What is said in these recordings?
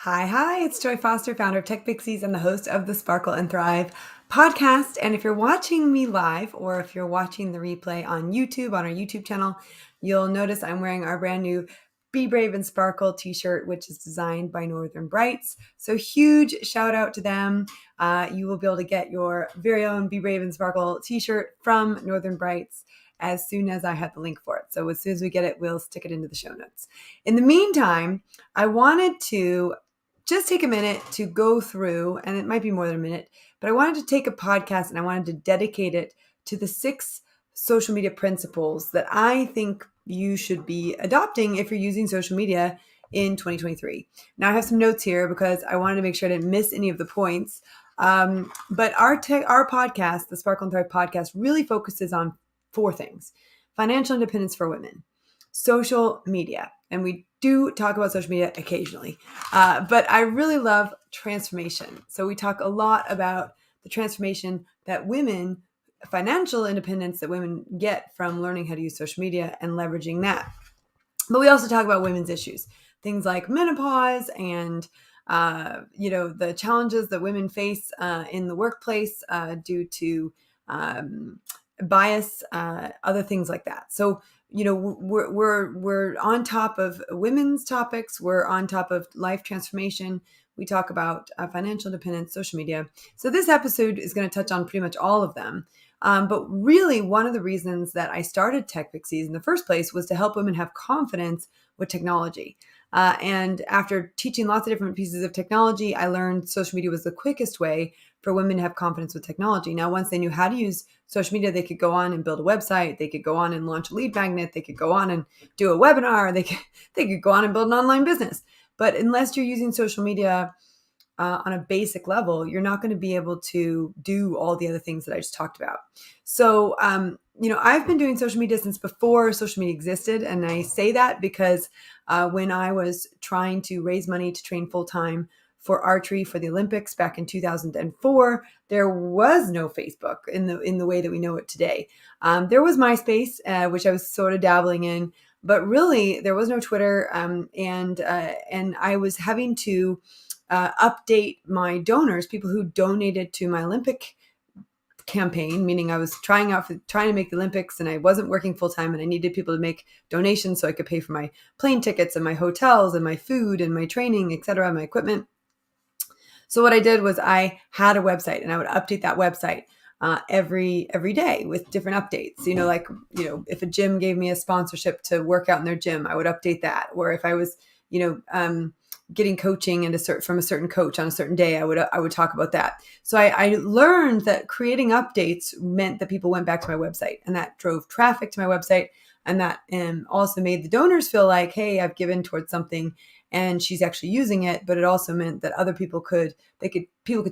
Hi, it's Joy Foster, founder of Tech Pixies and the host of the Sparkle and Thrive podcast. And if you're watching me live or if you're watching the replay on YouTube, on our YouTube channel, you'll notice I'm wearing our brand new Be Brave and Sparkle t-shirt, which is designed by Northern Brights. So huge shout out to them. You will be able to get your very own Be Brave and Sparkle t-shirt from Northern Brights as soon as I have the link for it. So as soon as we get it, we'll stick it into the show notes. In the meantime, I wanted to just take a minute to go through, and it might be more than a minute, but I wanted to take a podcast and I wanted to dedicate it to the 6 social media principles that I think you should be adopting if you're using social media in 2023. Now I have some notes here because I wanted to make sure I didn't miss any of the points. But our podcast, the Sparkle and Thrive podcast, really focuses on 4 things: financial independence for women, social media, and we do talk about social media occasionally, but I really love transformation. So we talk a lot about the transformation that women, financial independence that women get from learning how to use social media and leveraging that. But we also talk about women's issues, things like menopause and the challenges that women face in the workplace due to bias, other things like that. So we're on top of women's topics. We're on top of life transformation. We talk about financial independence, social media. So this episode is going to touch on pretty much all of them. But really, one of the reasons that I started Tech Pixies in the first place was to help women have confidence with technology. And after teaching lots of different pieces of technology, I learned social media was the quickest way for women to have confidence with technology. Now, once they knew how to use social media, they could go on and build a website. They could go on and launch a lead magnet. They could go on and do a webinar. They could go on and build an online business. But unless you're using social media on a basic level, you're not going to be able to do all the other things that I just talked about. So, I've been doing social media since before social media existed. And I say that because when I was trying to raise money to train full-time for archery for the Olympics back in 2004, there was no Facebook in the way that we know it today. There was MySpace, which I was sort of dabbling in, but really there was no Twitter, and I was having to update my donors, people who donated to my Olympic campaign, meaning I was trying to make the Olympics and I wasn't working full time and I needed people to make donations so I could pay for my plane tickets and my hotels and my food and my training, etc., my equipment. So what I did was I had a website and I would update that website every day with different updates. If a gym gave me a sponsorship to work out in their gym, I would update that. Or if I was, getting coaching from a certain coach on a certain day, I would talk about that. So I learned that creating updates meant that people went back to my website, and that drove traffic to my website, and that also made the donors feel like, hey, I've given towards something, and she's actually using it. But it also meant that other people could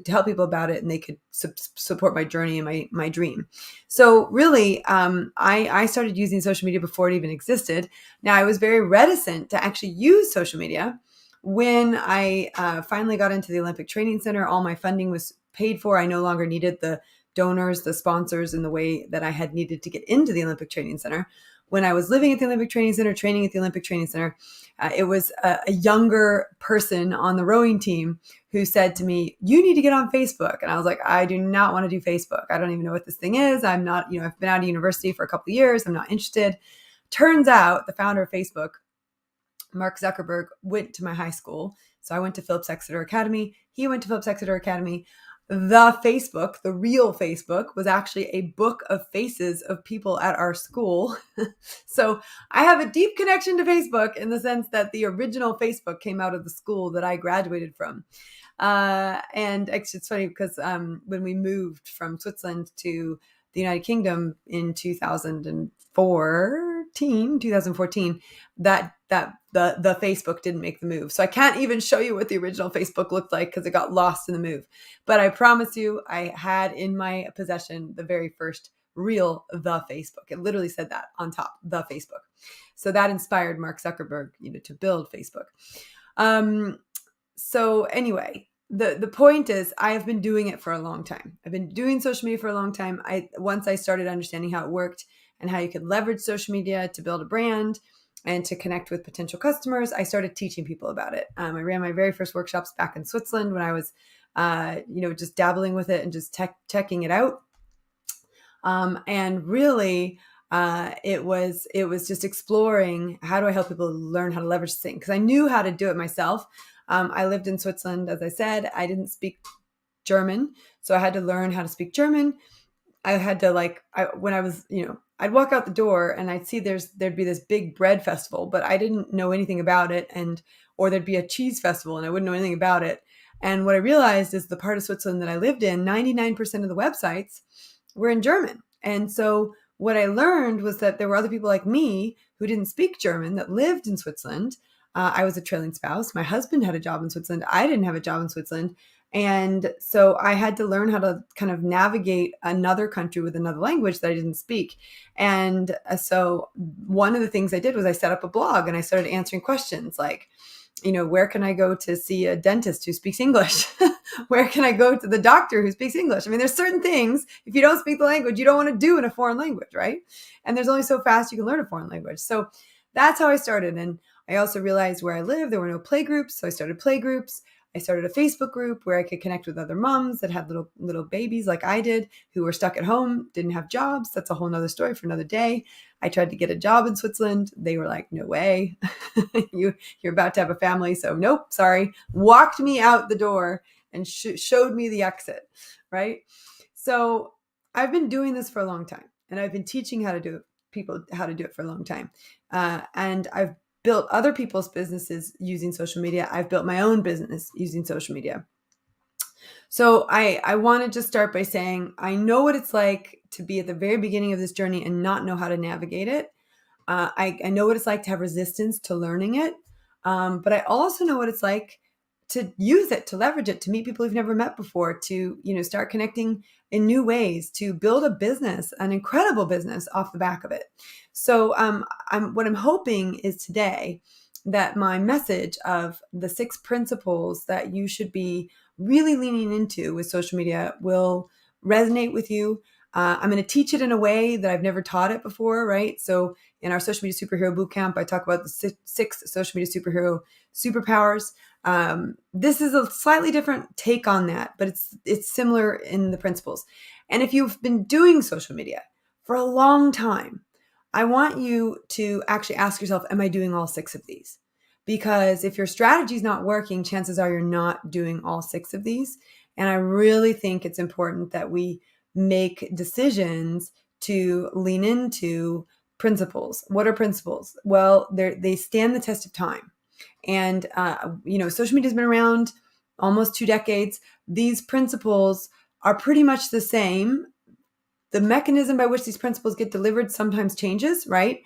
tell people about it, and they could support my journey and my dream. So really, I started using social media before it even existed. Now, I was very reticent to actually use social media. When I finally got into the Olympic Training Center, all my funding was paid for. I no longer needed the donors, the sponsors in the way that I had needed to get into the Olympic Training Center. When I was living at the Olympic Training Center, training at the Olympic Training Center, it was a younger person on the rowing team who said to me, "You need to get on Facebook." And I was like, "I do not want to do Facebook. I don't even know what this thing is. I'm not, I've been out of university for a couple of years. I'm not interested." Turns out the founder of Facebook, Mark Zuckerberg, went to my high school. So I went to Phillips Exeter Academy. He went to Phillips Exeter Academy. The real Facebook, was actually a book of faces of people at our school. So I have a deep connection to Facebook in the sense that the original Facebook came out of the school that I graduated from. And actually, it's funny because when we moved from Switzerland to the United Kingdom in 2014, that the Facebook didn't make the move. So I can't even show you what the original Facebook looked like because it got lost in the move. But I promise you, I had in my possession the very first real the Facebook. It literally said that on top, the Facebook. So that inspired Mark Zuckerberg, to build Facebook. So anyway, the point is, I have been doing it for a long time. I've been doing social media for a long time. Once I started understanding how it worked and how you could leverage social media to build a brand, and to connect with potential customers, I started teaching people about it. I ran my very first workshops back in Switzerland when I was, just dabbling with it and just checking it out. And really, it was just exploring, how do I help people learn how to leverage this thing? Because I knew how to do it myself. I lived in Switzerland, as I said. I didn't speak German, so I had to learn how to speak German. I had to when I was, I'd walk out the door and I'd see there'd be this big bread festival, but I didn't know anything about it, or there'd be a cheese festival and I wouldn't know anything about it. And what I realized is the part of Switzerland that I lived in, 99% of the websites were in German. And so what I learned was that there were other people like me who didn't speak German that lived in Switzerland. I was a trailing spouse. My husband had a job in Switzerland. I didn't have a job in Switzerland. And so I had to learn how to kind of navigate another country with another language that I didn't speak. And so one of the things I did was I set up a blog and I started answering questions like, where can I go to see a dentist who speaks English? Where can I go to the doctor who speaks English? I mean, there's certain things, if you don't speak the language, you don't want to do in a foreign language, right? And there's only so fast you can learn a foreign language. So that's how I started. And I also realized where I lived, there were no play groups. So I started play groups. I started a Facebook group where I could connect with other moms that had little babies like I did, who were stuck at home, didn't have jobs. That's a whole nother story for another day. I tried to get a job in Switzerland. They were like, no way. You're about to have a family. So nope, sorry. Walked me out the door and showed me the exit, right? So I've been doing this for a long time, and I've been teaching people how to do it for a long time. And I've built other people's businesses using social media. I've built my own business using social media. So I want to just start by saying, I know what it's like to be at the very beginning of this journey and not know how to navigate it. I know what it's like to have resistance to learning it. But I also know what it's like to use it, to leverage it, to meet people you've never met before, to, start connecting in new ways, to build a business, an incredible business off the back of it. So what I'm hoping is today that my message of the 6 principles that you should be really leaning into with social media will resonate with you. I'm going to teach it in a way that I've never taught it before, right? So in our Social Media Superhero Bootcamp, I talk about the 6 social media superhero superpowers. This is a slightly different take on that, but it's similar in the principles. And if you've been doing social media for a long time, I want you to actually ask yourself, am I doing all 6 of these? Because if your strategy is not working, chances are you're not doing all 6 of these. And I really think it's important that we make decisions to lean into principles. What are principles? Well, they stand the test of time. And, social media has been around almost 2 decades. These principles are pretty much the same. The mechanism by which these principles get delivered sometimes changes, right?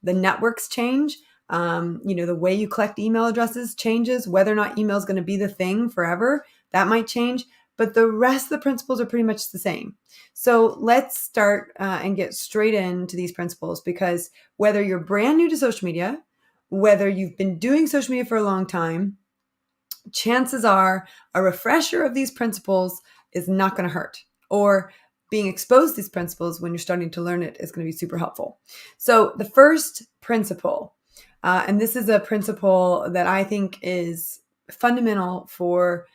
The networks change. The way you collect email addresses changes. Whether or not email is going to be the thing forever, that might change. But the rest of the principles are pretty much the same. So let's start and get straight into these principles, because whether you're brand new to social media, whether you've been doing social media for a long time, chances are a refresher of these principles is not going to hurt, or being exposed to these principles when you're starting to learn it is going to be super helpful. So the first principle, and this is a principle that I think is fundamental for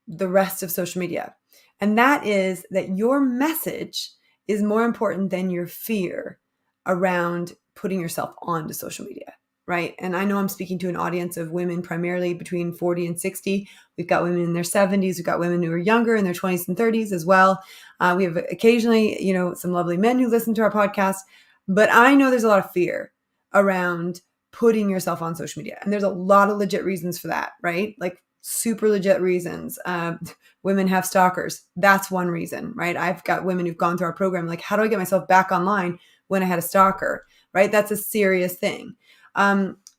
the rest of social media, and that is that your message is more important than your fear around putting yourself onto social media. Right. And I know I'm speaking to an audience of women primarily between 40 and 60. We've got women in their 70s. We've got women who are younger in their 20s and 30s as well. We have occasionally, some lovely men who listen to our podcast. But I know there's a lot of fear around putting yourself on social media. And there's a lot of legit reasons for that, right? Like super legit reasons. Women have stalkers. That's one reason, right? I've got women who've gone through our program, like, how do I get myself back online when I had a stalker, right? That's a serious thing.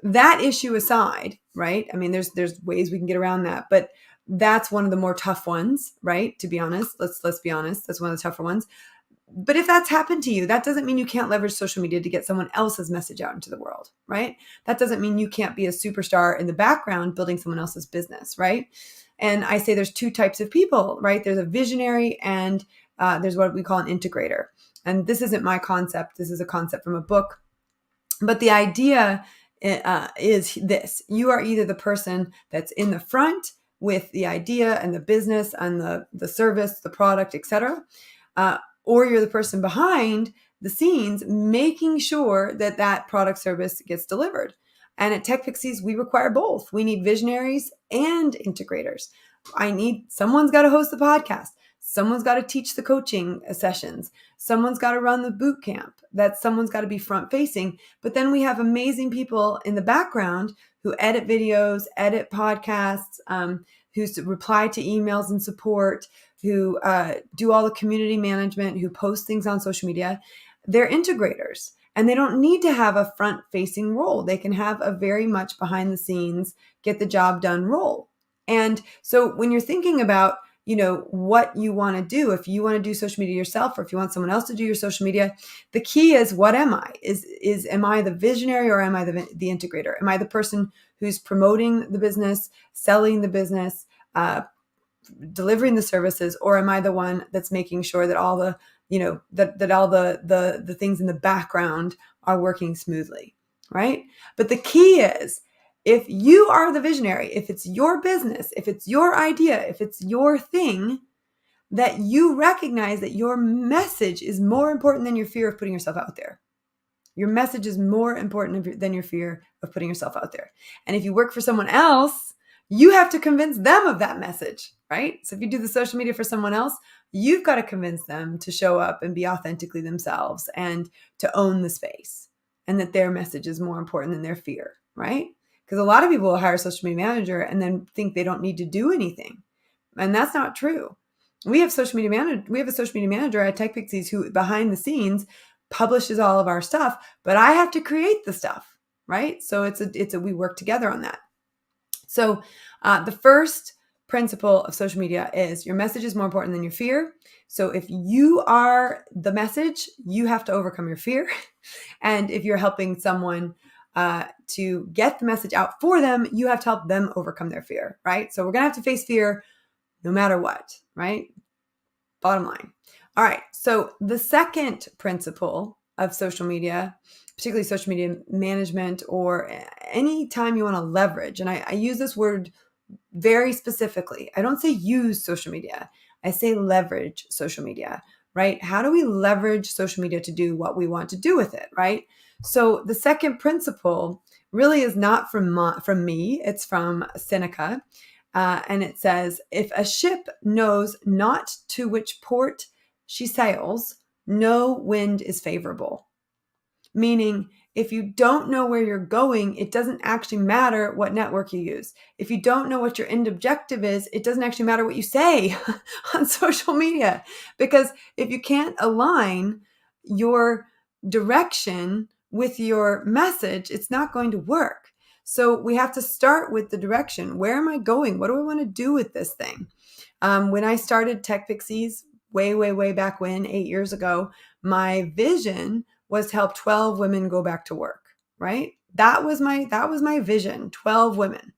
That issue aside, right? I mean, there's ways we can get around that, but that's one of the more tough ones, right? To be honest, let's be honest. That's one of the tougher ones. But if that's happened to you, that doesn't mean you can't leverage social media to get someone else's message out into the world, right? That doesn't mean you can't be a superstar in the background building someone else's business, right? And I say there's 2 types of people, right? There's a visionary and there's what we call an integrator. And this isn't my concept. This is a concept from a book. But the idea is this: you are either the person that's in the front with the idea and the business and the service, the product, etc., or you're the person behind the scenes making sure that that product service gets delivered. And at Tech Pixies, we require both. We need visionaries and integrators. Someone's got to host the podcast. Someone's got to teach the coaching sessions. Someone's got to run the boot camp. Someone's got to be front facing. But then we have amazing people in the background who edit videos, edit podcasts, who reply to emails and support, who do all the community management, who post things on social media. They're integrators, and they don't need to have a front facing role. They can have a very much behind the scenes, get the job done role. And so when you're thinking about, what you want to do, if you want to do social media yourself, or if you want someone else to do your social media, the key is, what am I? Am I the visionary, or am I the integrator? Am I the person who's promoting the business, selling the business, delivering the services, or am I the one that's making sure that all the that all the things in the background are working smoothly, right? But the key is, if you are the visionary, if it's your business, if it's your idea, if it's your thing, that you recognize that your message is more important than your fear of putting yourself out there. Your message is more important than your fear of putting yourself out there. And if you work for someone else, you have to convince them of that message, right? So if you do the social media for someone else, you've got to convince them to show up and be authentically themselves and to own the space, and that their message is more important than their fear, right? Because a lot of people will hire a social media manager and then think they don't need to do anything. And that's not true. We have a social media manager at Tech Pixies who behind the scenes publishes all of our stuff, but I have to create the stuff, right? So we work together on that. So the first principle of social media is your message is more important than your fear. So if you are the message, you have to overcome your fear. And if you're helping someone to get the message out for them, you have to help them overcome their fear, right? So we're going to have to face fear no matter what, right? Bottom line. All right. So the second principle of social media, particularly social media management, or any time you want to leverage, and I use this word very specifically. I don't say use social media. I say leverage social media, right? How do we leverage social media to do what we want to do with it, right? So the second principle really is not from me. It's from Seneca. And it says, if a ship knows not to which port she sails, no wind is favorable. Meaning, if you don't know where you're going, it doesn't actually matter what network you use. If you don't know what your end objective is, it doesn't actually matter what you say on social media. Because if you can't align your direction with your message, it's not going to work. So we have to start with the direction. Where am I going? What do I want to do with this thing? When I started Tech Pixies way back when, 8 years ago, my vision was to help 12 women go back to work, right? That was my vision, 12 women.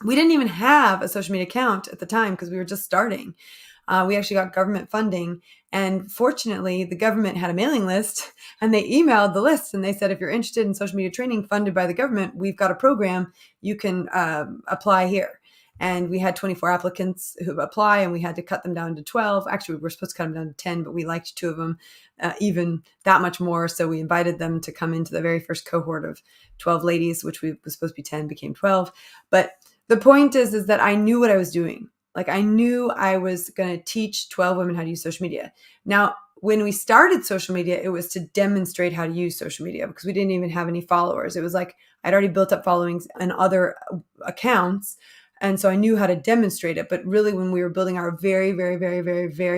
We didn't even have a social media account at the time because we were just starting. We actually got government funding. And fortunately, the government had a mailing list, and they emailed the list and they said, if you're interested in social media training funded by the government, we've got a program. You can apply here. And we had 24 applicants who apply, and we had to cut them down to 12. Actually, we were supposed to cut them down to 10, but we liked 2 of them even that much more. So we invited them to come into the very first cohort of 12 ladies, which was supposed to be 10, became 12. But the point is that I knew what I was doing. Like, I knew I was going to teach 12 women how to use social media. Now, when we started social media, it was to demonstrate how to use social media because we didn't even have any followers. It was like I'd already built up followings in other accounts. And so I knew how to demonstrate it. But really, when we were building our very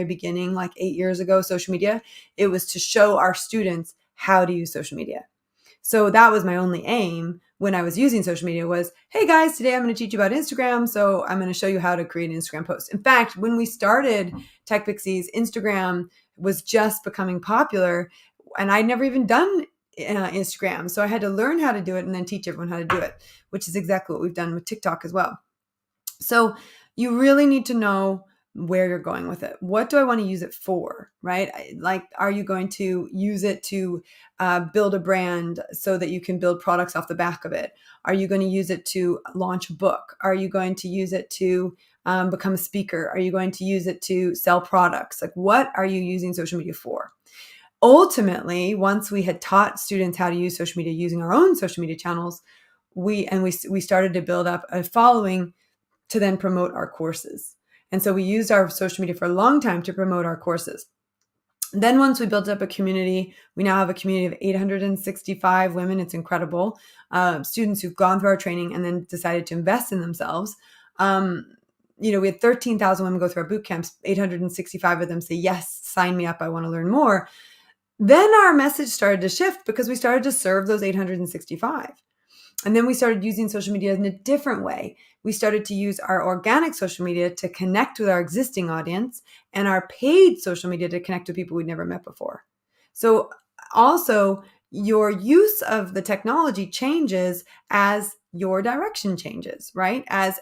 beginning, like 8 years ago, social media, it was to show our students how to use social media. So that was my only aim when I was using social media was, hey guys, today I'm going to teach you about Instagram. So I'm going to show you how to create an Instagram post. In fact, when we started Tech Pixies, Instagram was just becoming popular, and I'd never even done Instagram. So I had to learn how to do it and then teach everyone how to do it, which is exactly what we've done with TikTok as well. So you really need to know where you're going with it. What do I want to use it for, right? Like, are you going to use it to build a brand so that you can build products off the back of it? Are you going to use it to launch a book? Are you going to use it to become a speaker? Are you going to use it to sell products? Like, what are you using social media for? Ultimately, once we had taught students how to use social media using our own social media channels, we started to build up a following to then promote our courses. And so we used our social media for a long time to promote our courses. Then once we built up a community, we now have a community of 865 women. It's incredible. Students who've gone through our training and then decided to invest in themselves. We had 13,000 women go through our boot camps. 865 of them say, yes, sign me up. I want to learn more. Then our message started to shift because we started to serve those 865. And then we started using social media in a different way. We started to use our organic social media to connect with our existing audience and our paid social media to connect with people we'd never met before. So also, your use of the technology changes as your direction changes, right? As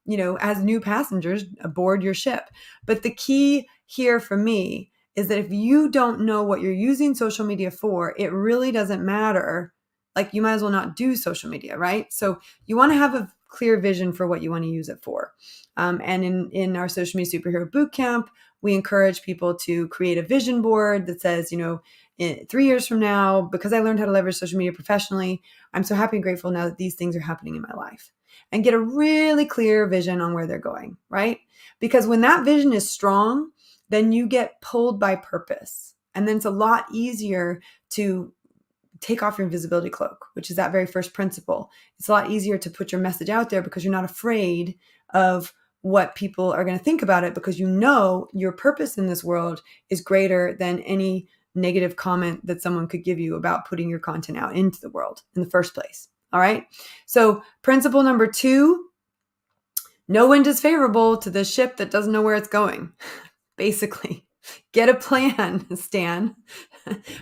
new passengers aboard your ship. But the key here for me is that if you don't know what you're using social media for, it really doesn't matter. Like, you might as well not do social media, right? So you want to have a clear vision for what you want to use it for. And in our Social Media Superhero Bootcamp, we encourage people to create a vision board that says, in 3 years from now, because I learned how to leverage social media professionally, I'm so happy and grateful now that these things are happening in my life. And get a really clear vision on where they're going, right? Because when that vision is strong, then you get pulled by purpose. And then it's a lot easier to take off your invisibility cloak, which is that very first principle. It's a lot easier to put your message out there because you're not afraid of what people are going to think about it, because you know your purpose in this world is greater than any negative comment that someone could give you about putting your content out into the world in the first place. All right. So principle number 2, no wind is favorable to the ship that doesn't know where it's going. Basically, get a plan, Stan,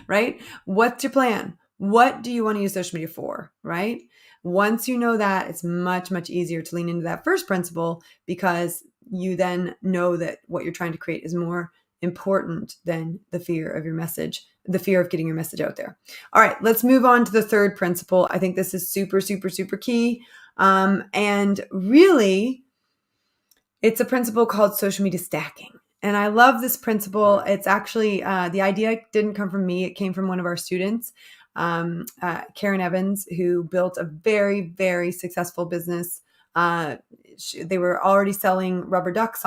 right? What's your plan? What do you want to use social media for, right? Once you know that, it's much, much easier to lean into that first principle, because you then know that what you're trying to create is more important than the fear of your message, the fear of getting your message out there. All right, let's move on to the third principle. I think this is super, super, super key. And really, it's a principle called social media stacking. And I love this principle. It's actually, the idea didn't come from me. It came from one of our students, Karen Evans, who built a very, very successful business. They were already selling rubber ducks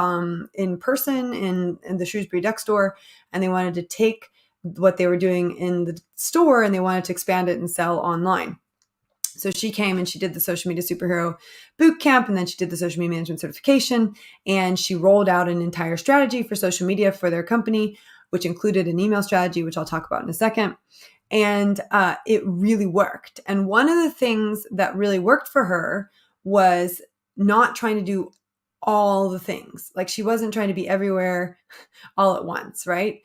in person in the Shrewsbury Duck Store, and they wanted to take what they were doing in the store and they wanted to expand it and sell online. So she came and she did the Social Media Superhero Bootcamp, and then she did the Social Media Management Certification, and she rolled out an entire strategy for social media for their company, which included an email strategy, which I'll talk about in a second. And it really worked. And one of the things that really worked for her was not trying to do all the things. Like, she wasn't trying to be everywhere all at once, right?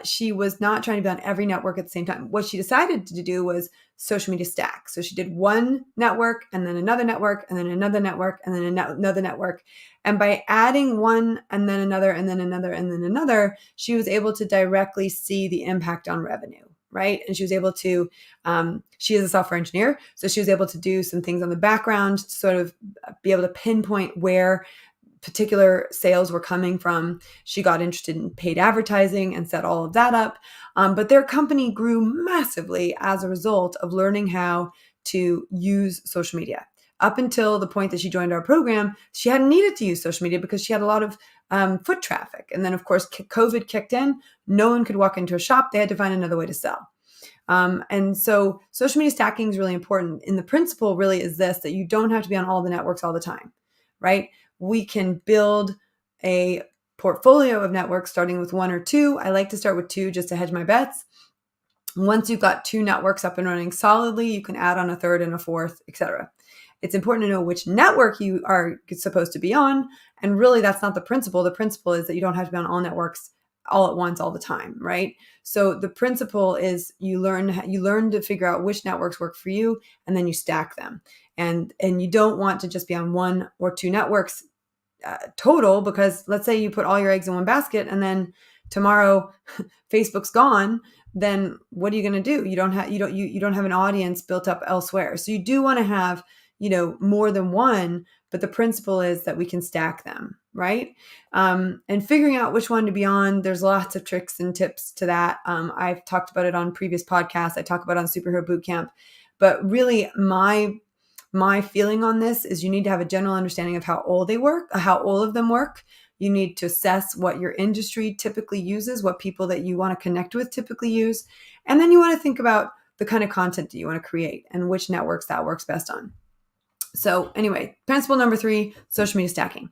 She was not trying to be on every network at the same time. What she decided to do was social media stack. So she did one network and then another network and then another network and then another network. And by adding one and then another and then another and then another, she was able to directly see the impact on revenue, right? And she was able to, she is a software engineer, so she was able to do some things on the background to sort of be able to pinpoint where particular sales were coming from. She got interested in paid advertising and set all of that up. But their company grew massively as a result of learning how to use social media. Up until the point that she joined our program, she hadn't needed to use social media because she had a lot of foot traffic. And then, of course, COVID kicked in. No one could walk into a shop. They had to find another way to sell. And so social media stacking is really important. And the principle really is this, that you don't have to be on all the networks all the time, right? We can build a portfolio of networks starting with 1 or 2. I like to start with 2 just to hedge my bets. Once you've got 2 networks up and running solidly, you can add on a 3rd and a 4th, etc. It's important to know which network you are supposed to be on. And really, that's not the principle. The principle is that you don't have to be on all networks all at once, all the time, right? So the principle is you learn to figure out which networks work for you, and then you stack them. And you don't want to just be on 1 or 2 networks total, because let's say you put all your eggs in one basket and then tomorrow Facebook's gone, then what are you going to do? You don't have an audience built up elsewhere. So you do want to have, more than one, but the principle is that we can stack them, right? And figuring out which one to be on, there's lots of tricks and tips to that. I've talked about it on previous podcasts. I talk about it on Superhero Bootcamp, but really my feeling on this is you need to have a general understanding of how all of them work. You need to assess what your industry typically uses, what people that you want to connect with typically use. And then you want to think about the kind of content that you want to create and which networks that works best on. So anyway, principle number 3, social media stacking.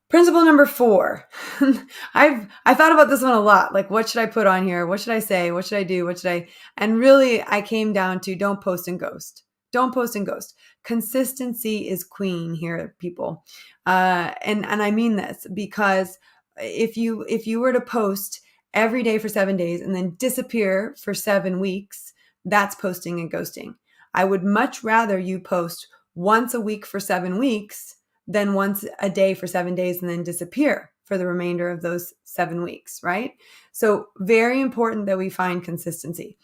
Principle number 4, I thought about this one a lot. Like, what should I put on here? What should I say? What should I do? And really I came down to don't post and ghost. Don't post and ghost. Consistency is queen here, people. And I mean this because if you were to post every day for 7 days and then disappear for 7 weeks, that's posting and ghosting. I would much rather you post once a week for 7 weeks than once a day for 7 days and then disappear for the remainder of those 7 weeks, right? So very important that we find consistency.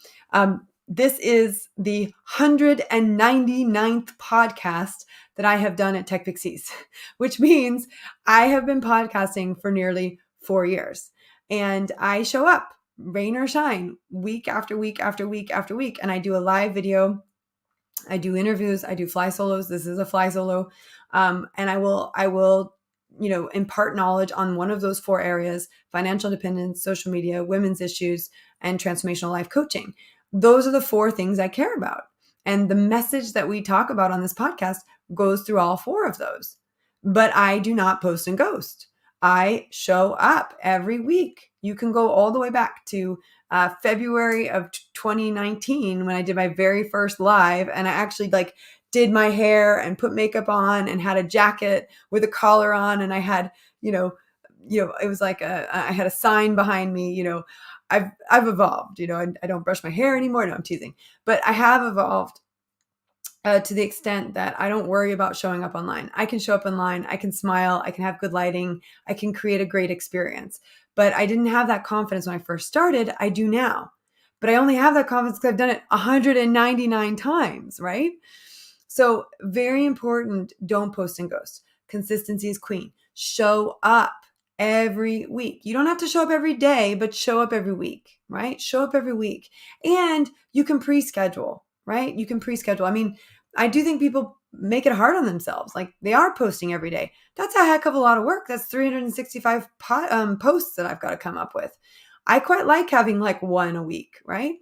This is the 199th podcast that I have done at Tech Pixies, which means I have been podcasting for nearly 4 years. And I show up, rain or shine, week after week after week after week. And I do a live video. I do interviews. I do fly solos. This is a fly solo. And I will impart knowledge on one of those 4 areas: financial independence, social media, women's issues, and transformational life coaching. Those are the 4 things I care about. And the message that we talk about on this podcast goes through all 4 of those. But I do not post and ghost. I show up every week. You can go all the way back to February of 2019 when I did my very first live, and I actually did my hair and put makeup on and had a jacket with a collar on, and I had it was like I had a sign behind me. I've evolved. I don't brush my hair anymore. No, I'm teasing, but I have evolved to the extent that I don't worry about showing up online. I can show up online. I can smile. I can have good lighting. I can create a great experience. But I didn't have that confidence when I first started. I do now. But I only have that confidence because I've done it 199 times, right? So very important, don't post and ghost. Consistency is queen. Show up every week. You don't have to show up every day, but show up every week, right? Show up every week. And you can pre-schedule, right? You can pre-schedule. I mean, I do think people make it hard on themselves. Like, they are posting every day. That's a heck of a lot of work. That's 365 posts that I've got to come up with. I quite like having like one a week, right?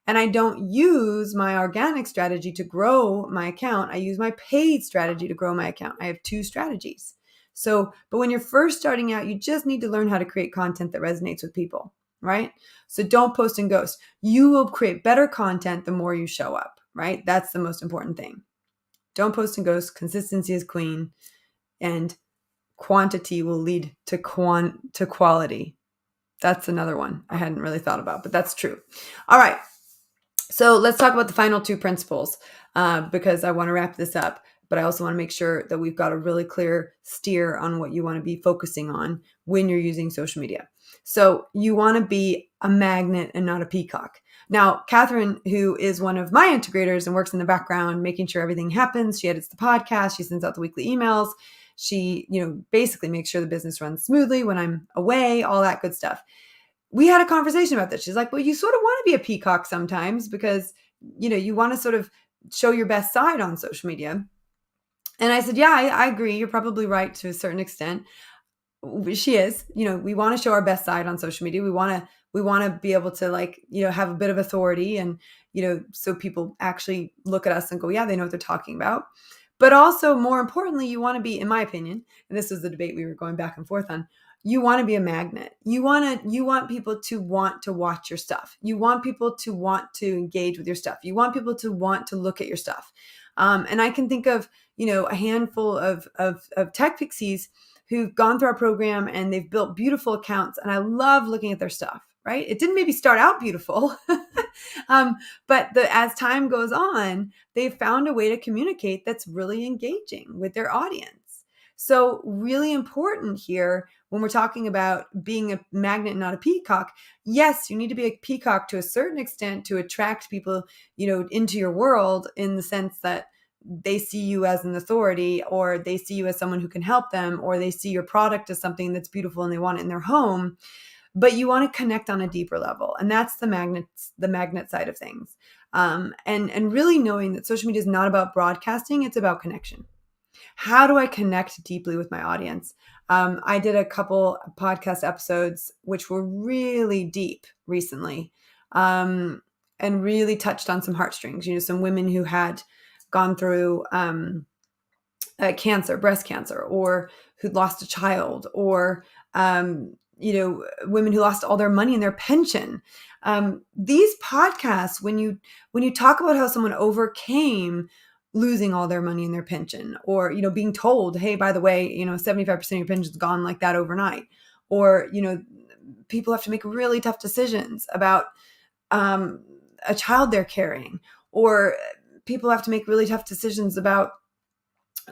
And I don't use my organic strategy to grow my account. I use my paid strategy to grow my account. I have 2 strategies. So, but when you're first starting out, you just need to learn how to create content that resonates with people, right? So don't post and ghost. You will create better content the more you show up, right? That's the most important thing. Don't post and ghost. Consistency is queen, and quantity will lead to quality. That's another one I hadn't really thought about, but that's true. All right. So let's talk about the final 2 principles because I want to wrap this up, but I also want to make sure that we've got a really clear steer on what you want to be focusing on when you're using social media. So you want to be a magnet and not a peacock. Now, Catherine, who is one of my integrators and works in the background, making sure everything happens, she edits the podcast, she sends out the weekly emails, she, basically makes sure the business runs smoothly when I'm away, all that good stuff. We had a conversation about this. She's like, well, you sort of want to be a peacock sometimes because, you want to sort of show your best side on social media. And I said, yeah, I agree. You're probably right to a certain extent. She is, we want to show our best side on social media. We want to be able to have a bit of authority and, so people actually look at us and go, yeah, they know what they're talking about. But also, more importantly, you want to be, in my opinion, and this was the debate we were going back and forth on, you want to be a magnet. You want people to want to watch your stuff. You want people to want to engage with your stuff. You want people to want to look at your stuff. And I can think of, a handful of tech pixies who've gone through our program and they've built beautiful accounts. And I love looking at their stuff, right? It didn't maybe start out beautiful, but as time goes on, they've found a way to communicate that's really engaging with their audience. So really important here when we're talking about being a magnet, not a peacock. Yes, you need to be a peacock to a certain extent to attract people, into your world, in the sense that they see you as an authority, or they see you as someone who can help them, or they see your product as something that's beautiful and they want it in their home. But you want to connect on a deeper level, and that's the magnet side of things. And really knowing that social media is not about broadcasting; it's about connection. How do I connect deeply with my audience? I did a couple podcast episodes which were really deep recently, and really touched on some heartstrings. Some women who had gone through cancer, breast cancer, or who'd lost a child, or women who lost all their money in their pension. These podcasts, when you talk about how someone overcame losing all their money in their pension, or being told, hey, by the way, 75% of your pension's gone like that overnight, or people have to make really tough decisions about a child they're carrying, or people have to make really tough decisions about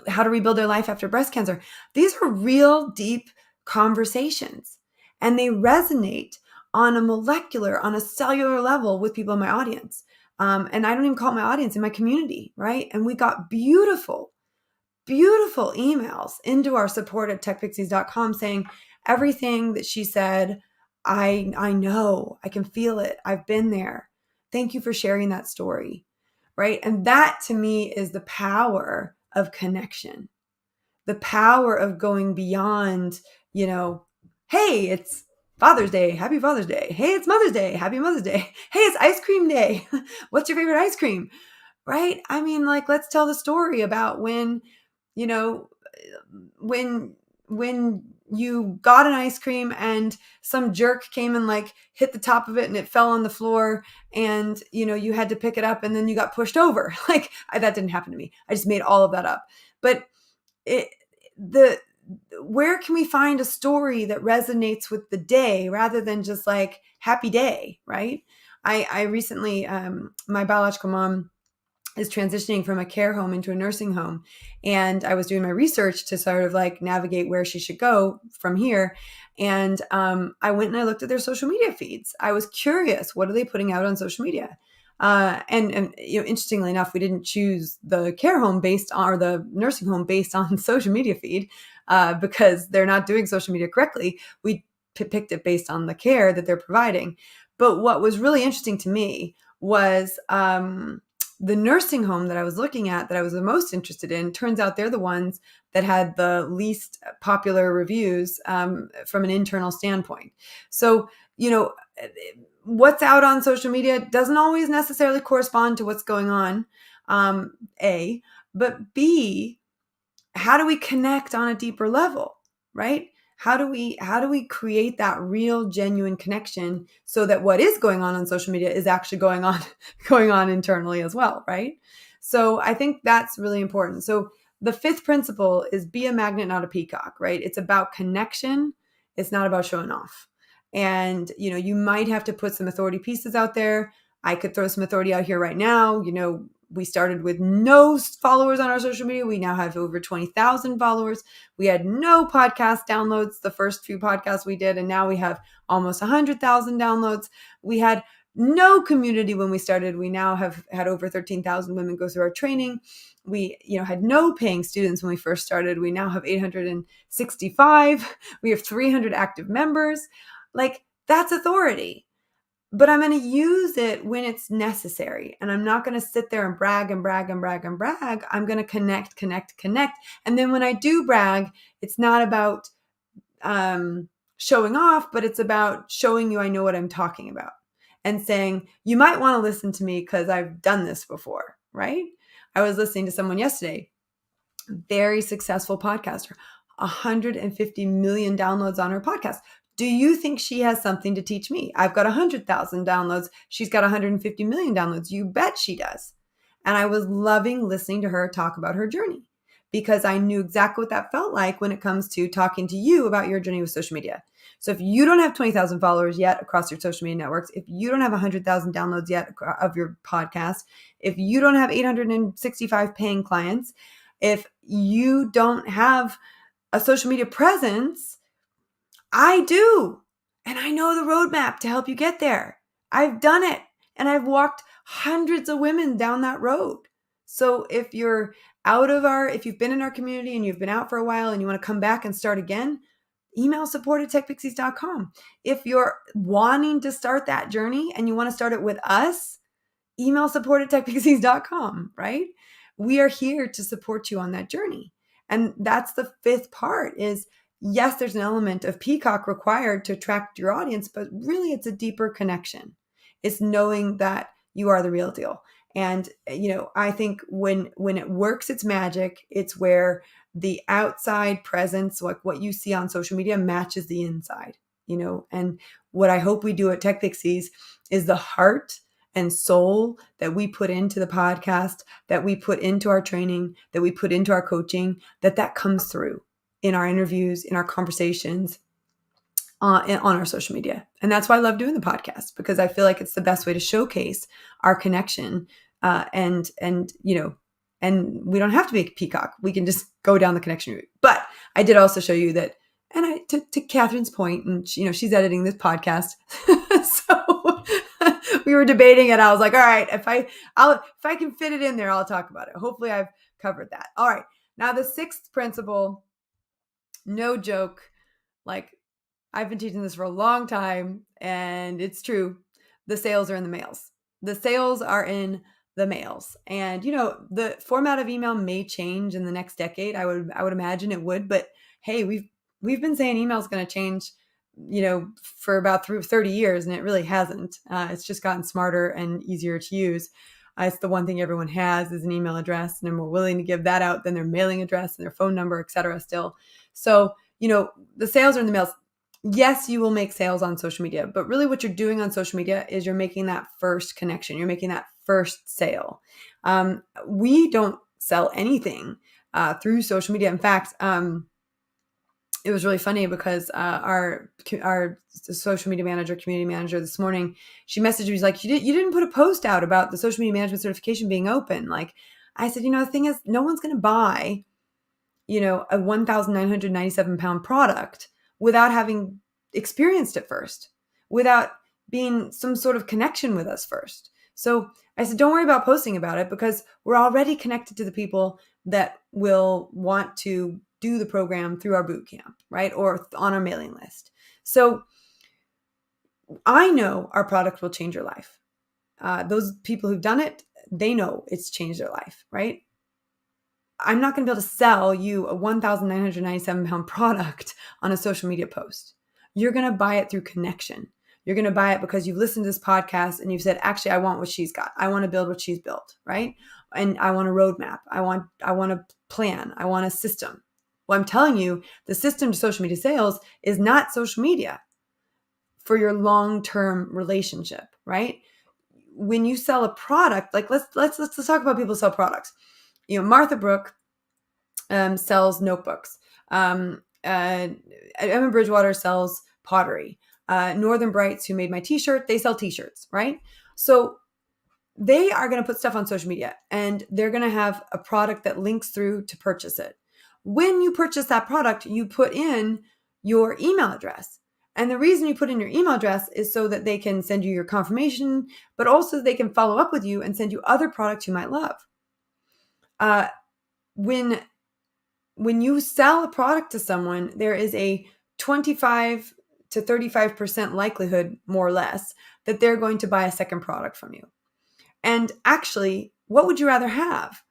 how to rebuild their life after breast cancer. These are real deep conversations, and they resonate on a cellular level with people in my audience. And I don't even call it my audience, in my community, right? And we got beautiful emails into our support at techpixies.com saying everything that she said. I know, I can feel it. I've been there. Thank you for sharing that story. Right. And that to me is the power of connection, the power of going beyond, hey, it's Father's Day. Happy Father's Day. Hey, it's Mother's Day. Happy Mother's Day. Hey, it's ice cream day. What's your favorite ice cream? Right. I mean, let's tell the story about when, you know, when you got an ice cream and some jerk came and hit the top of it and it fell on the floor, and you had to pick it up and then you got pushed over. That didn't happen to me. I just made all of that up. But where can we find a story that resonates with the day rather than just happy day, right? I recently, my biological mom is transitioning from a care home into a nursing home. And I was doing my research to sort of navigate where she should go from here. And I went and I looked at their social media feeds. I was curious, what are they putting out on social media? And interestingly enough, we didn't choose the care home or the nursing home based on social media feed because they're not doing social media correctly. We picked it based on the care that they're providing. But what was really interesting to me was the nursing home that I was looking at, that I was the most interested in. Turns out they're the ones that had the least popular reviews from an internal standpoint. So, what's out on social media doesn't always necessarily correspond to what's going on, A, but B, how do we connect on a deeper level, right? How do we create that real, genuine connection so that what is going on social media is actually going on internally as well, right? So I think that's really important. So the fifth principle is be a magnet, not a peacock, right? It's about connection. It's not about showing off. And, you might have to put some authority pieces out there. I could throw some authority out here right now. We started with no followers on our social media. We now have over 20,000 followers. We had no podcast downloads the first few podcasts we did, and now we have almost 100,000 downloads. We had no community when we started. We now have had over 13,000 women go through our training. We, had no paying students when we first started. We now have 865. We have 300 active members. That's authority. But I'm going to use it when it's necessary. And I'm not going to sit there and brag and brag and brag and brag. I'm going to connect. And then when I do brag, it's not about showing off, but it's about showing you I know what I'm talking about. And saying, you might want to listen to me because I've done this before, right? I was listening to someone yesterday, very successful podcaster, 150 million downloads on her podcast. Do you think she has something to teach me? I've got 100,000 downloads. She's got 150 million downloads. You bet she does. And I was loving listening to her talk about her journey because I knew exactly what that felt like when it comes to talking to you about your journey with social media. So if you don't have 20,000 followers yet across your social media networks, if you don't have 100,000 downloads yet of your podcast, if you don't have 865 paying clients, if you don't have a social media presence? I do. And I know the roadmap to help you get there. I've done it. And I've walked hundreds of women down that road. So if you're if you've been in our community and you've been out for a while and you want to come back and start again, email support@techpixies.com. If you're wanting to start that journey and you want to start it with us, email support@techpixies.com, right? We are here to support you on that journey. And that's the fifth part is, yes, there's an element of Peacock required to attract your audience, but really it's a deeper connection. It's knowing that you are the real deal. And, I think when it works, it's magic. It's where the outside presence, like what you see on social media, matches the inside, and what I hope we do at Tech Pixies is the heart and soul that we put into the podcast, that we put into our training, that we put into our coaching, that comes through in our interviews, in our conversations, on our social media. And that's why I love doing the podcast, because I feel like it's the best way to showcase our connection. And we don't have to be a Peacock. We can just go down the connection route. But I did also show you that, and to Catherine's point, and she's editing this podcast. So we were debating it. I was like, all right, if I can fit it in there, I'll talk about it. Hopefully I've covered that. All right. Now the sixth principle, no joke. Like, I've been teaching this for a long time and it's true. The sales are in the mails. The sales are in the mails. And, the format of email may change in the next decade. I would imagine it would, but hey, we've been saying email is going to change, for about 30 years, and it really hasn't. It's just gotten smarter and easier to use. It's the one thing everyone has is an email address, and they're more willing to give that out than their mailing address and their phone number, et cetera, still. So, the sales are in the mails. Yes, you will make sales on social media, but really what you're doing on social media is you're making that first connection. You're making that first sale. We don't sell anything through social media. In fact, it was really funny because our social media manager, community manager this morning, she messaged me. She's like, you didn't put a post out about the social media management certification being open. Like, I said, the thing is, no one's going to buy, a 1,997 pound product without having experienced it first, without being some sort of connection with us first. So I said, don't worry about posting about it, because we're already connected to the people that will want to do the program through our boot camp, right? Or on our mailing list. So I know our product will change your life. Those people who've done it, they know it's changed their life, right? I'm not going to be able to sell you a 1,997 pound product on a social media post. You're going to buy it through connection. You're going to buy it because you've listened to this podcast and you've said, actually, I want what she's got. I want to build what she's built, right? And I want a roadmap. I want a plan. I want a system. Well, I'm telling you, the system to social media sales is not social media for your long-term relationship, right? When you sell a product, like let's talk about people who sell products. Martha Brooke sells notebooks. Emma Bridgewater sells pottery. Northern Brights, who made my t-shirt, they sell t-shirts, right? So they are going to put stuff on social media and they're going to have a product that links through to purchase it. When you purchase that product, you put in your email address. And the reason you put in your email address is so that they can send you your confirmation, but also they can follow up with you and send you other products you might love. When you sell a product to someone, there is a 25 to 35% likelihood, more or less, that they're going to buy a second product from you. And actually, what would you rather have?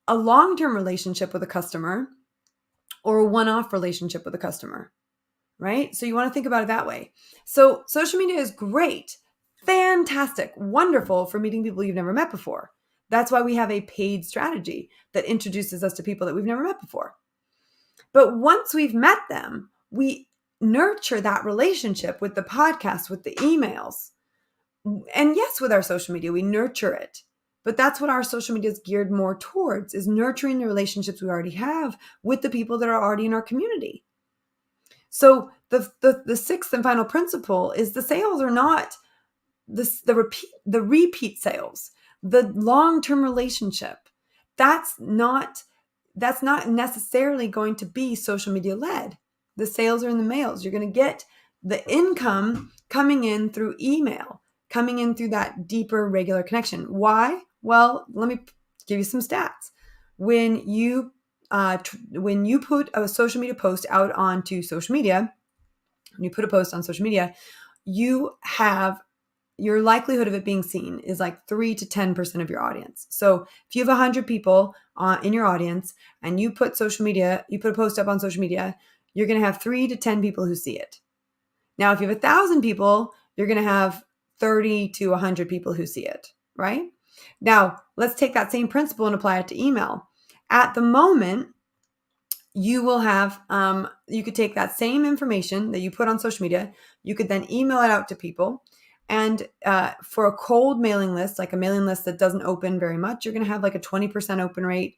A long-term relationship with a customer or a one-off relationship with a customer, right? So you want to think about it that way. So social media is great, fantastic, wonderful for meeting people you've never met before. That's why we have a paid strategy that introduces us to people that we've never met before. But once we've met them, we nurture that relationship with the podcast, with the emails. And yes, with our social media, we nurture it. But that's what our social media is geared more towards, is nurturing the relationships we already have with the people that are already in our community. So the sixth and final principle is the sales are not the repeat sales, the long-term relationship. That's not that's not necessarily going to be social media led. The sales are in the mails. You're going to get the income coming in through email, coming in through that deeper regular connection. Why? Well, let me give you some stats. When you put a social media post out onto social media, when you put a post on social media, you have your likelihood of it being seen is like 3 to 10% of your audience. So if you have 100 people in your audience and you put a post up on social media, you're going to have 3 to 10 people who see it. Now, if you have 1,000 people, you're going to have 30 to 100 people who see it, right? Now, let's take that same principle and apply it to email. At the moment, you will have, you could take that same information that you put on social media, you could then email it out to people. And for a cold mailing list, like a mailing list that doesn't open very much, you're going to have like a 20% open rate.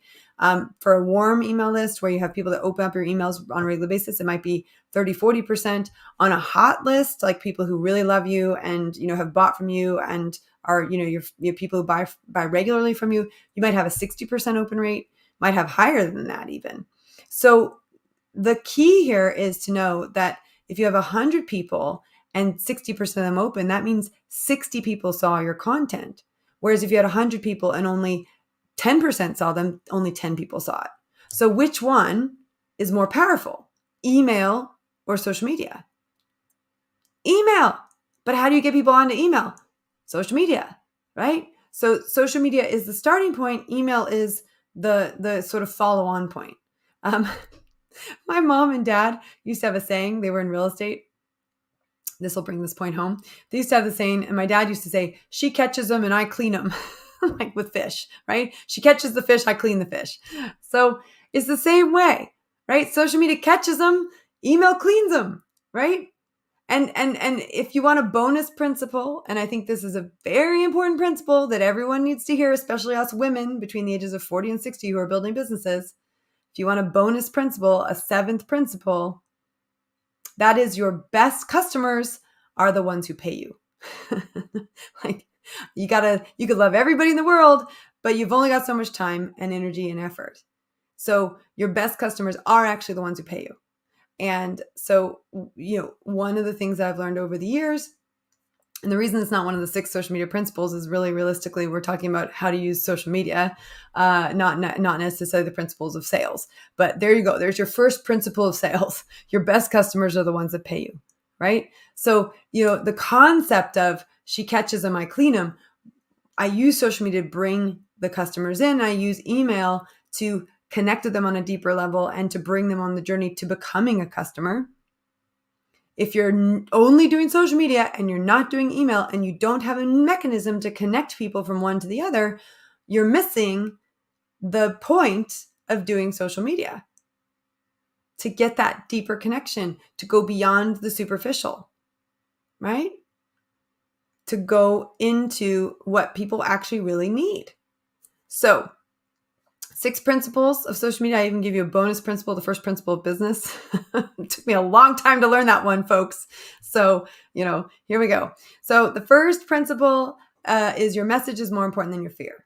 For a warm email list where you have people that open up your emails on a regular basis, it might be 30, 40%. On a hot list, like people who really love you and, have bought from you and are, your people who buy regularly from you, you might have a 60% open rate, might have higher than that even. So the key here is to know that if you have 100 people and 60% of them open, that means 60 people saw your content. Whereas if you had 100 people and only 10% saw them, only 10 people saw it. So which one is more powerful, email or social media? Email. But how do you get people onto email? Social media, right? So social media is the starting point. Email is the sort of follow-on point. My mom and dad used to have a saying. They were in real estate. This will bring this point home. They used to have the saying, and my dad used to say, she catches them and I clean them, like with fish, right? She catches the fish, I clean the fish. So it's the same way, right? Social media catches them, email cleans them, right? And if you want a bonus principle, and I think this is a very important principle that everyone needs to hear, especially us women between the ages of 40 and 60 who are building businesses. If you want a bonus principle, a seventh principle, that is your best customers are the ones who pay you. Like you could love everybody in the world, but you've only got so much time and energy and effort. So your best customers are actually the ones who pay you. And so, one of the things that I've learned over the years, and the reason it's not one of the 6 social media principles is really realistically, we're talking about how to use social media, not necessarily the principles of sales. But there you go. There's your first principle of sales. Your best customers are the ones that pay you, right? So, the concept of she catches them, I clean them. I use social media to bring the customers in. I use email to connect with them on a deeper level and to bring them on the journey to becoming a customer. If you're only doing social media and you're not doing email and you don't have a mechanism to connect people from one to the other, you're missing the point of doing social media. To get that deeper connection, to go beyond the superficial, right? To go into what people actually really need. So 6 principles of social media. I even give you a bonus principle, the first principle of business. It took me a long time to learn that one, folks. So, here we go. So the first principle is your message is more important than your fear,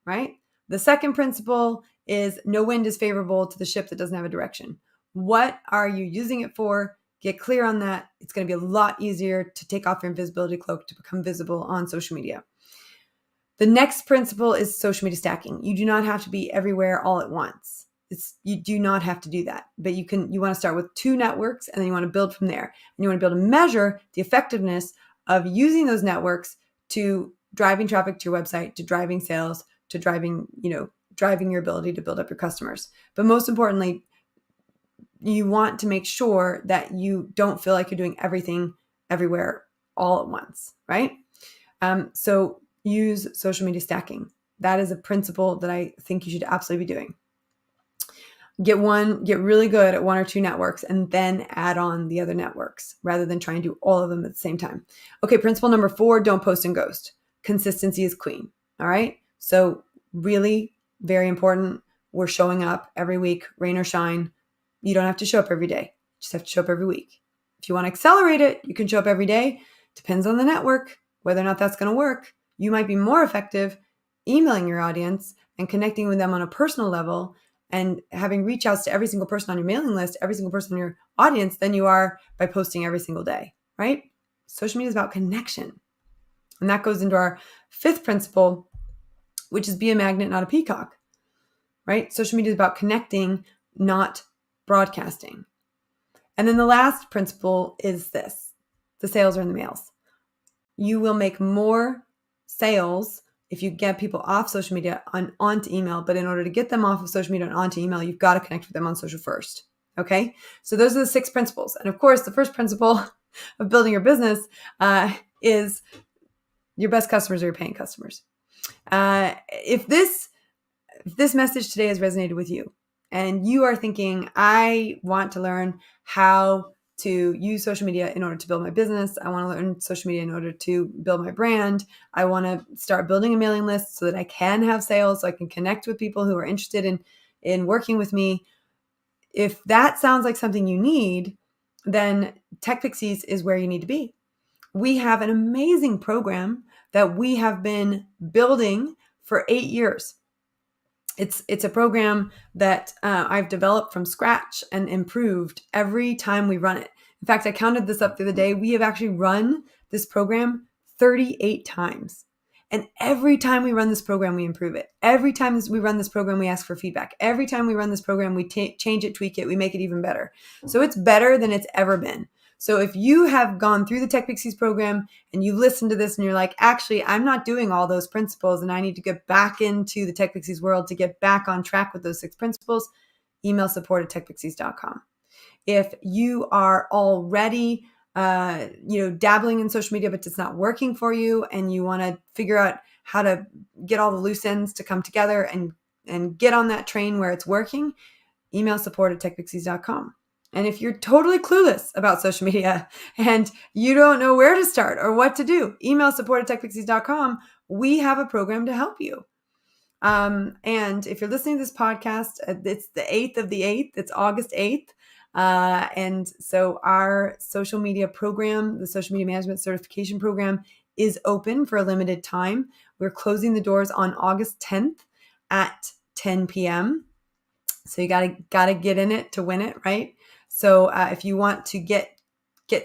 right? The second principle is no wind is favorable to the ship that doesn't have a direction. What are you using it for? Get clear on that. It's going to be a lot easier to take off your invisibility cloak to become visible on social media. The next principle is social media stacking. You do not have to be everywhere all at once. You do not have to do that, but you want to start with 2 networks and then you want to build from there. And you want to be able to measure the effectiveness of using those networks to driving traffic to your website, to driving sales, to driving your ability to build up your customers. But most importantly, you want to make sure that you don't feel like you're doing everything everywhere all at once, right? So use social media stacking. That is a principle that I think you should absolutely be doing. Get really good at 1 or 2 networks and then add on the other networks rather than trying to do all of them at the same time. Okay, principle number 4, don't post and ghost. Consistency is queen. All right. So really very important. We're showing up every week, rain or shine. You don't have to show up every day. You just have to show up every week. If you want to accelerate it, you can show up every day. Depends on the network, whether or not that's going to work. You might be more effective emailing your audience and connecting with them on a personal level and having reach outs to every single person on your mailing list, every single person in your audience, than you are by posting every single day, right? Social media is about connection. And that goes into our fifth principle, which is be a magnet, not a peacock, right? Social media is about connecting, not broadcasting. And then the last principle is this: the sales are in the mails. You will make more sales if you get people off social media onto email. But in order to get them off of social media and onto email, you've got to connect with them on social first. Okay. So those are the 6 principles. And of course, the first principle of building your business is your best customers are your paying customers. If this message today has resonated with you and you are thinking, I want to learn how to use social media in order to build my business, I want to learn social media in order to build my brand, I want to start building a mailing list so that I can have sales, so I can connect with people who are interested in working with me. If that sounds like something you need, then Tech Pixies is where you need to be. We have an amazing program that we have been building for 8 years. It's a program that I've developed from scratch and improved every time we run it. In fact, I counted this up the other day. We have actually run this program 38 times. And every time we run this program, we improve it. Every time we run this program, we ask for feedback. Every time we run this program, we change it, tweak it, we make it even better. So it's better than it's ever been. So if you have gone through the Tech Pixies program and you listen to this and you're like, actually, I'm not doing all those principles and I need to get back into the Tech Pixies world to get back on track with those 6 principles, email support@techpixies.com. If you are already dabbling in social media, but it's not working for you and you want to figure out how to get all the loose ends to come together and get on that train where it's working, email support@techpixies.com. And if you're totally clueless about social media and you don't know where to start or what to do, email support@techpixies.com. We have a program to help you. And if you're listening to this podcast, it's the 8th of the 8th. It's August 8th. And so our social media program, the social media management certification program, is open for a limited time. We're closing the doors on August 10th at 10 p.m. So you gotta get in it to win it, right? So if you want to get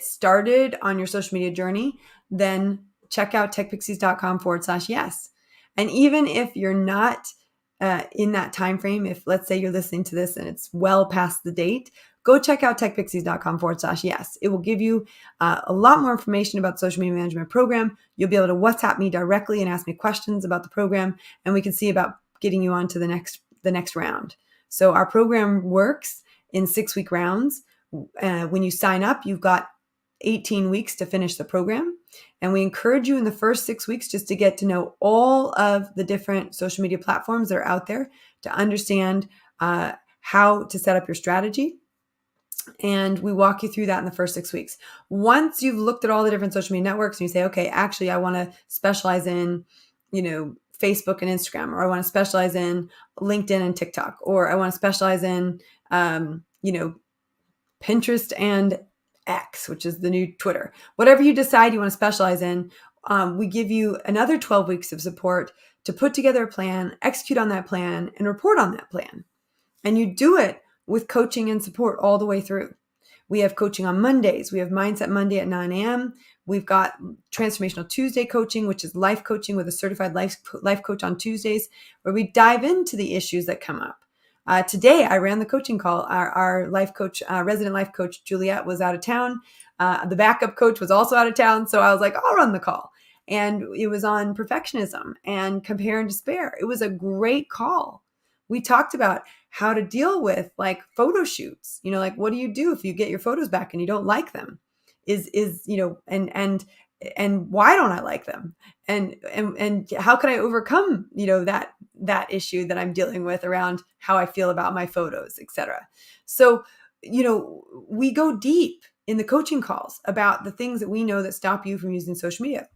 started on your social media journey, then check out techpixies.com/yes. And even if you're not in that time frame, if let's say you're listening to this and it's well past the date, go check out techpixies.com/yes. It will give you a lot more information about the social media management program. You'll be able to WhatsApp me directly and ask me questions about the program, and we can see about getting you on to the next round. So our program works in 6-week rounds. When you sign up, you've got 18 weeks to finish the program. And we encourage you in the first 6 weeks just to get to know all of the different social media platforms that are out there, to understand how to set up your strategy. And we walk you through that in the first 6 weeks. Once you've looked at all the different social media networks and you say, okay, actually, I want to specialize in, Facebook and Instagram, or I want to specialize in LinkedIn and TikTok, or I want to specialize in, Pinterest and X, which is the new Twitter. Whatever you decide you want to specialize in, we give you another 12 weeks of support to put together a plan, execute on that plan, and report on that plan. And you do it with coaching and support all the way through. We have coaching on Mondays. We have Mindset Monday at 9 a.m. We've got Transformational Tuesday coaching, which is life coaching with a certified life coach on Tuesdays, where we dive into the issues that come up. Today, I ran the coaching call. Our life coach, resident life coach, Juliet, was out of town. The backup coach was also out of town. So I was like, I'll run the call. And it was on perfectionism and compare and despair. It was a great call. We talked about how to deal with like photo shoots, like what do you do if you get your photos back and you don't like them? And why don't I like them? And how can I overcome, that issue that I'm dealing with around how I feel about my photos, etc. So, we go deep in the coaching calls about the things that we know that stop you from using social media.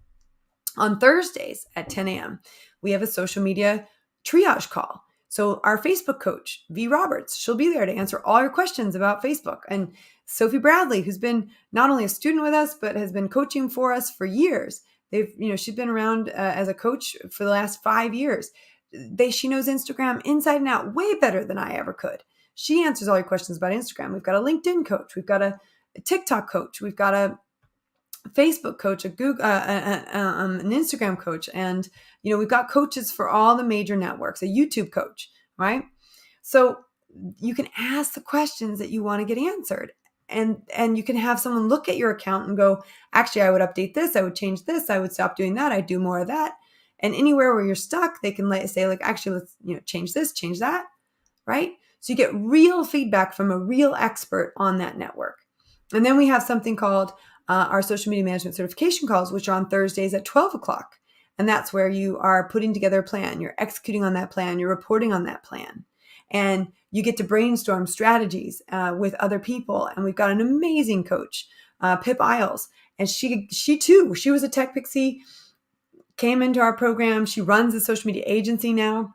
On Thursdays at 10 a.m., we have a social media triage call. So our Facebook coach, V. Roberts, she'll be there to answer all your questions about Facebook. And Sophie Bradley, who's been not only a student with us, but has been coaching for us for years. She's been around as a coach for the last 5 years. she knows Instagram inside and out way better than I ever could. She answers all your questions about Instagram. We've got a LinkedIn coach. We've got a TikTok coach. We've got a Facebook coach, a Google, an Instagram coach, and we've got coaches for all the major networks. A YouTube coach, right? So you can ask the questions that you want to get answered, and you can have someone look at your account and go, actually, I would update this, I would change this, I would stop doing that, I'd do more of that. And anywhere where you're stuck, they can say like, actually, let's change this, change that, right? So you get real feedback from a real expert on that network. And then we have something called our social media management certification calls, which are on Thursdays at 12 o'clock. And that's where you are putting together a plan. You're executing on that plan. You're reporting on that plan. And you get to brainstorm strategies with other people. And we've got an amazing coach, Pip Isles. And she too, she was a tech pixie, came into our program. She runs a social media agency now.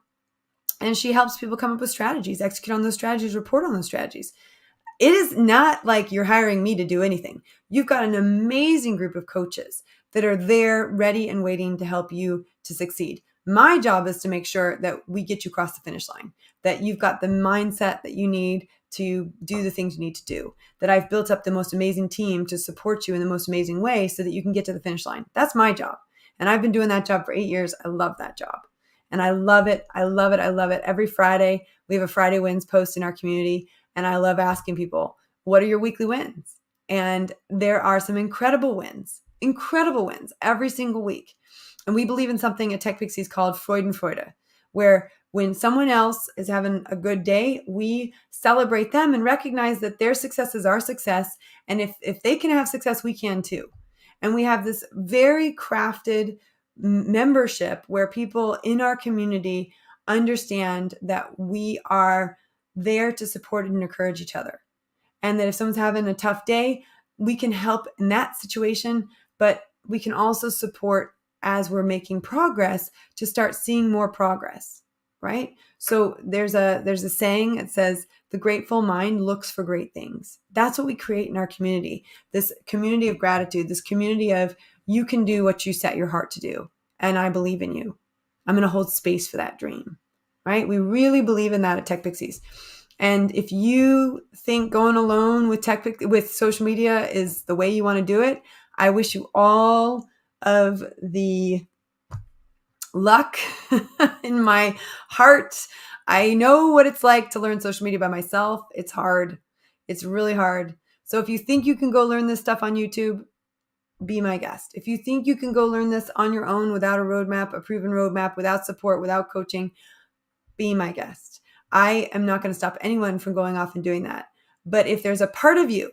And she helps people come up with strategies, execute on those strategies, report on those strategies. It is not like you're hiring me to do anything. You've got an amazing group of coaches that are there ready and waiting to help you to succeed. My job is to make sure that we get you across the finish line, that you've got the mindset that you need to do the things you need to do, that I've built up the most amazing team to support you in the most amazing way so that you can get to the finish line. That's my job. And I've been doing that job for 8 years. I love that job. And I love it. I love it. I love it. Every Friday, we have a Friday Wins post in our community. And I love asking people, what are your weekly wins? And there are some incredible wins every single week. And we believe in something at Tech Pixies called Freudenfreude, where when someone else is having a good day, we celebrate them and recognize that their success is our success. And if they can have success, we can too. And we have this very crafted membership where people in our community understand that we are there to support and encourage each other. And that if someone's having a tough day, we can help in that situation, but we can also support as we're making progress to start seeing more progress, right? So there's a saying that says, the grateful mind looks for great things. That's what we create in our community, this community of gratitude, this community of you can do what you set your heart to do. And I believe in you. I'm going to hold space for that dream, right? We really believe in that at Tech Pixies. And if you think going alone with social media is the way you want to do it, I wish you all of the luck in my heart. I know what it's like to learn social media by myself. It's hard. It's really hard. So if you think you can go learn this stuff on YouTube, be my guest. If you think you can go learn this on your own without a roadmap, a proven roadmap, without support, without coaching, be my guest. I am not going to stop anyone from going off and doing that. But if there's a part of you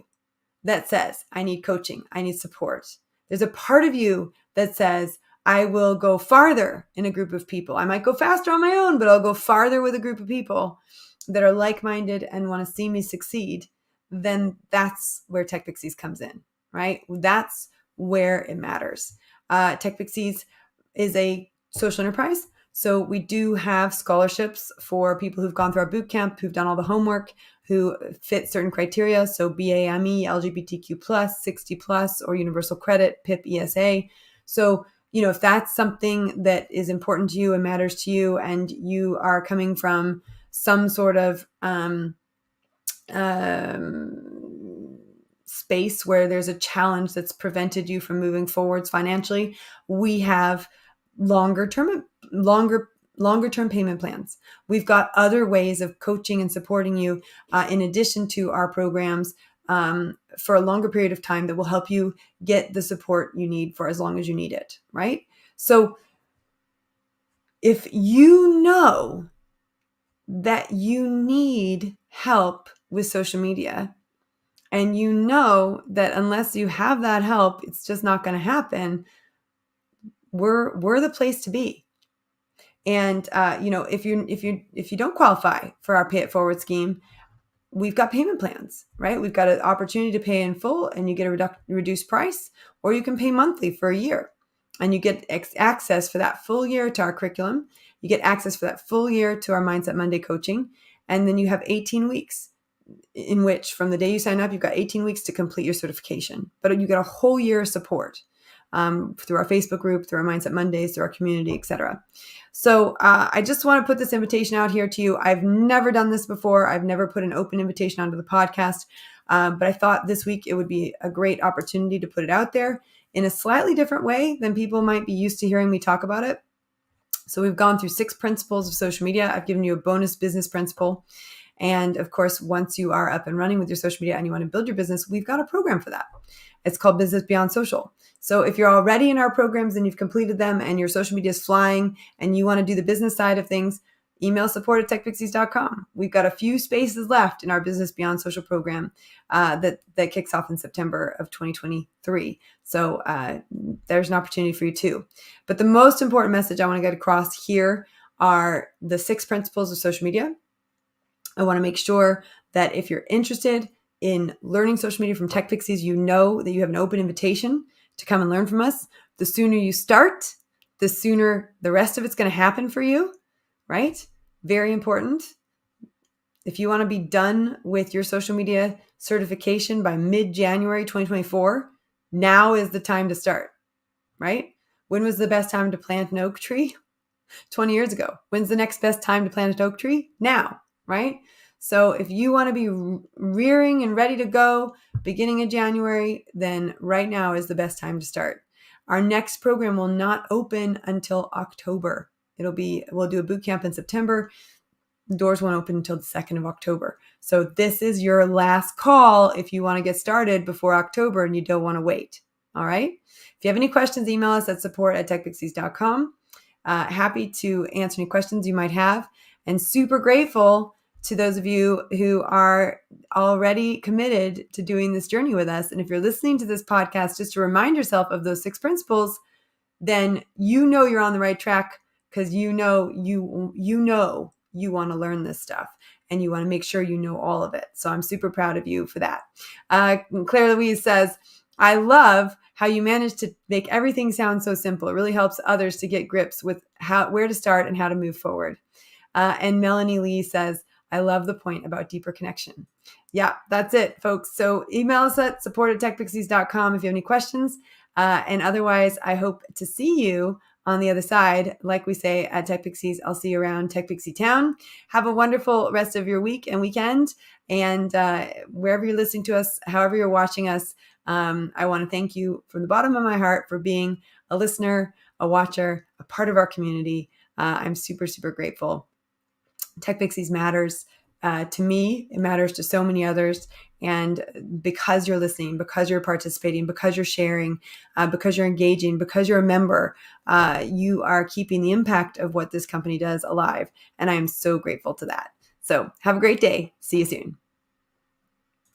that says, I need coaching, I need support, there's a part of you that says, I will go farther in a group of people. I might go faster on my own, but I'll go farther with a group of people that are like-minded and want to see me succeed, then that's where Tech Pixies comes in, right? That's where it matters. Tech Pixies is a social enterprise. So we do have scholarships for people who've gone through our boot camp, who've done all the homework, who fit certain criteria. So BAME, LGBTQ+, 60 plus, or universal credit, PIP, ESA. So, if that's something that is important to you and matters to you, and you are coming from some sort of space where there's a challenge that's prevented you from moving forwards financially, we have longer term payment plans. We've got other ways of coaching and supporting you in addition to our programs for a longer period of time that will help you get the support you need for as long as you need it, right? So if you know that you need help with social media, and you know that unless you have that help, it's just not going to happen, we're the place to be. And if you don't qualify for our Pay It Forward scheme, we've got payment plans, right? We've got an opportunity to pay in full and you get a reduced price, or you can pay monthly for a year and you get access for that full year to our curriculum. You get access for that full year to our Mindset Monday coaching. And then you have 18 weeks in which from the day you sign up, you've got 18 weeks to complete your certification, but you get a whole year of support. through our Facebook group, through our Mindset Mondays, through our community, etc. So I just want to put this invitation out here to you. I've never done this before. I've never put an open invitation onto the podcast, but I thought this week it would be a great opportunity to put it out there in a slightly different way than people might be used to hearing me talk about it. So we've gone through 6 principles of social media. I've given you a bonus business principle. And of course, once you are up and running with your social media and you want to build your business, we've got a program for that. It's called Business Beyond Social. So if you're already in our programs and you've completed them and your social media is flying and you want to do the business side of things, email support@techpixies.com. We've got a few spaces left in our Business Beyond Social program that kicks off in September of 2023. So there's an opportunity for you too. But the most important message I want to get across here are the 6 principles of social media. I want to make sure that if you're interested in learning social media from Tech Pixies, you know that you have an open invitation to come and learn from us. The sooner you start, the sooner the rest of it's going to happen for you, right? Very important. If you want to be done with your social media certification by mid-January 2024, now is the time to start, right? When was the best time to plant an oak tree? 20 years ago. When's the next best time to plant an oak tree? Now, right? So if you want to be rearing and ready to go beginning of January, then right now is the best time to start. Our next program will not open until October. We'll do a boot camp in September. The doors won't open until the 2nd of October. So this is your last call if you want to get started before October and you don't want to wait. All right. If you have any questions, email us at support@techpixies.com. Happy to answer any questions you might have, and super grateful to those of you who are already committed to doing this journey with us. And if you're listening to this podcast just to remind yourself of those 6 principles, then you know you're on the right track, because you know you want to learn this stuff and you want to make sure you know all of it. So I'm super proud of you for that. Claire Louise says, I love how you managed to make everything sound so simple. It really helps others to get grips with where to start and how to move forward. And Melanie Lee says, I love the point about deeper connection. Yeah, that's it, folks. So email us at support@techpixies.com if you have any questions. And otherwise, I hope to see you on the other side. Like we say at Tech Pixies, I'll see you around Tech Pixie Town. Have a wonderful rest of your week and weekend. And wherever you're listening to us, however you're watching us, I want to thank you from the bottom of my heart for being a listener, a watcher, a part of our community. I'm super, super grateful. Tech Pixies matters to me. It matters to so many others. And because you're listening, because you're participating, because you're sharing, because you're engaging, because you're a member, you are keeping the impact of what this company does alive. And I am so grateful to that. So have a great day. See you soon.